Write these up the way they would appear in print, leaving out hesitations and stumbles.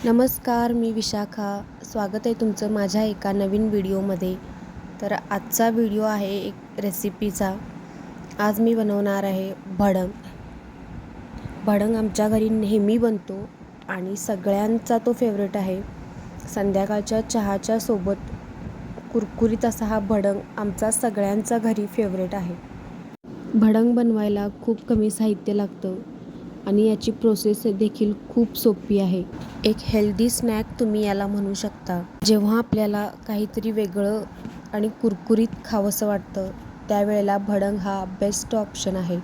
नमस्कार, मी विशाखा. स्वागत आहे तुमचं माझ्या एका नवीन व्हिडिओमध्ये. तर आजचा व्हिडिओ आहे एक रेसिपीचा. आज मी बनवणार आहे भडंग. भडंग आमच्या घरी नेहमी बनतो आणि सगळ्यांचा तो फेवरेट आहे. संध्याकाळच्या चहाच्या सोबत कुरकुरीत असा हा भडंग आमचा सगळ्यांचा घरी फेवरेट आहे. भडंग बनवायला खूप कमी साहित्य लागतं आणि याची प्रोसेस देखील खूप सोपी आहे. एक हेल्दी स्नॅक तुम्ही याला म्हणू शकता. जेव्हा आपल्याला काहीतरी वेगळं आणि कुरकुरीत खावंसं वाटतं त्यावेळेला भडंग हा बेस्ट ऑप्शन आहे.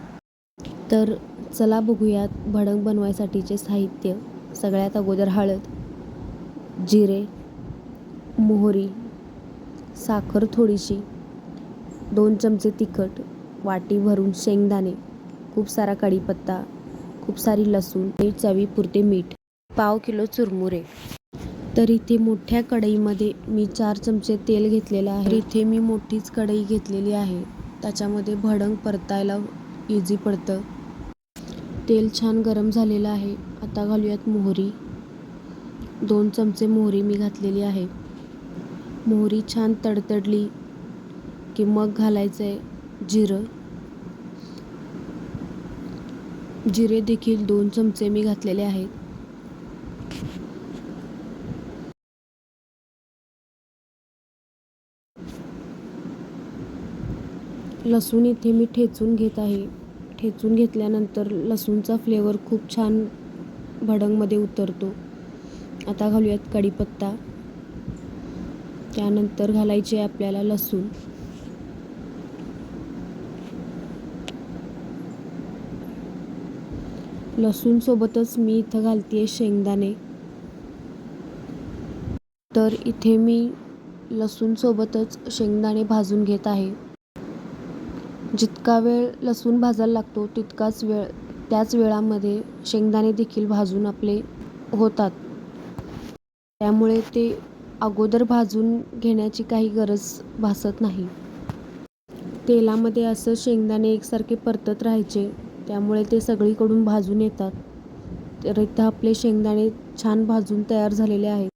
तर चला बघूयात भडंग बनवायसाठीचे साहित्य. सगळ्यात अगोदर हळद, जिरे, मोहरी, साखर थोडीशी, 2 चमचे तिखट, वाटी भरून शेंगदाणे, खूप सारा कढीपत्ता, खूप सारी लसूण आणि चवीपुरते मीठ, पाव किलो चुरमुरे. तर इथे मोठ्या कढईमध्ये मी 4 चमचे तेल घेतलेलं आहे. इथे मी मोठीच कढई घेतलेली आहे. त्याच्यामध्ये भडंग परतायला इझी पडतं. तेल छान गरम झालेलं आहे. आता घालूयात मोहरी. 2 चमचे मोहरी मी घातलेली आहे. मोहरी छान तडतडली की मग घालायचं आहे जिरं. जिरे देखील 2 चमचे मी घातलेले आहेत. लसूण इथे मी ठेचून घेत आहे. ठेचून घेतल्यानंतर लसूणचा फ्लेवर खूप छान भडंगमध्ये उतरतो. आता घालूयात कढीपत्ता. त्यानंतर घालायचे आहे आपल्याला लसूण. लसूण सोबतच मी इथं घालते शेंगदाणे. तर इथे मी लसूण सोबतच शेंगदाणे भाजून घेत आहे. जितका वेळ लसूण भाजायला लागतो तितकाच वेळ त्याच वेळामध्ये शेंगदाणे देखील भाजून आपले होतात. त्यामुळे ते अगोदर भाजून घेण्याची काही गरज भासत नाही. तेलामध्ये असं शेंगदाणे एकसारखे परतत राहायचे, त्यामुळे ते सगळीकडून भाजून येतात. तर इथं आपले शेंगदाणे छान भाजून तयार झालेले आहेत.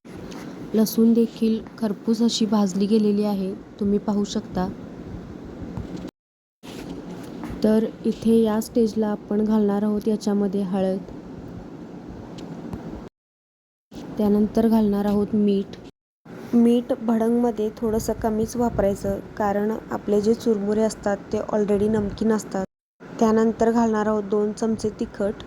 लसूण देखील खरपूस अशी भाजली गेलेली आहे, तुम्ही पाहू शकता. तर इथे या स्टेजला आपण घालणार आहोत याच्यामध्ये हळद. त्यानंतर घालणार आहोत मीठ. मीठ भडंगमध्ये थोडंसं कमीच वापरायचं, कारण आपले जे चुरमुरे असतात ते ऑलरेडी नमकीन असतात. त्यानंतर घालणार आहोत 2 चमचे तिखट.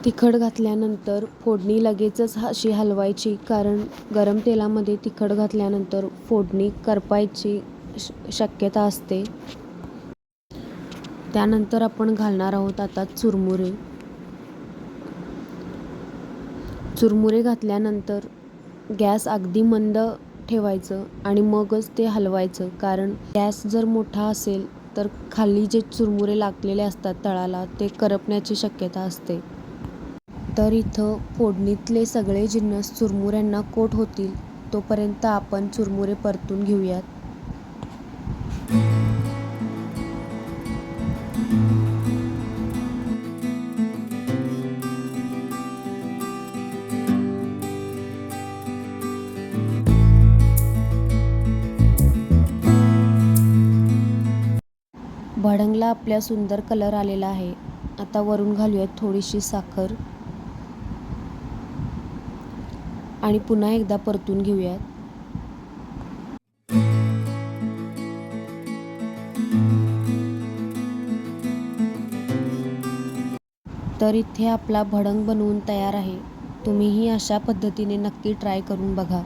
तिखट घातल्यानंतर फोडणी लगेचच अशी हलवायची, कारण गरम तेलामध्ये तिखट घातल्यानंतर फोडणी करपायची शक्यता असते. त्यानंतर आपण घालणार आहोत आता चुरमुरे. चुरमुरे घातल्यानंतर गॅस अगदी मंद ठेवायचं आणि मगच ते हलवायचं, कारण गॅस जर मोठा असेल तर खाली जे चुरमुरे लागलेले असतात तळाला ते करपण्याची शक्यता असते. तर इथं फोडणीतले सगळे जिन्नस चुरमुऱ्यांना कोट होतील तोपर्यंत आपण चुरमुरे परतून घेऊयात. भडंगला आपल्या सुंदर कलर आलेला आहे. आता वरून घालूयात थोडीशी साखर आणि पुन्हा एकदा परतून घेऊयात. तर इथे आपला भडंग बनवून तयार आहे. तुम्हीही अशा पद्धतीने नक्की ट्राय करून बघा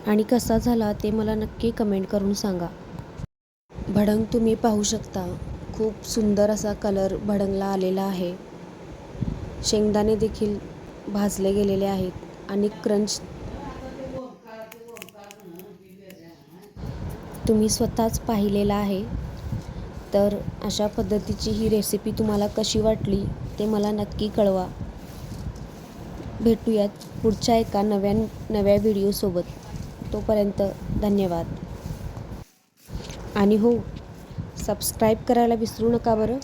आणि कसा झाला ते मला नक्की कमेंट करून सांगा. भडंग तुम्ही पाहू शकता, खूप सुंदर असा कलर भडंगला आलेला आहे. शेंगदाणे देखील भाजले गेलेले आहेत आणि क्रंच तुम्ही स्वतःच पाहिलेला आहे. तर अशा पद्धतीची ही रेसिपी तुम्हाला कशी वाटली ते मला नक्की कळवा. भेटूयात पुढच्या एका नव्या व्हिडिओसोबत. तोपर्यंत धन्यवाद. आणि हो, सबस्क्राईब करायला विसरू नका बरं.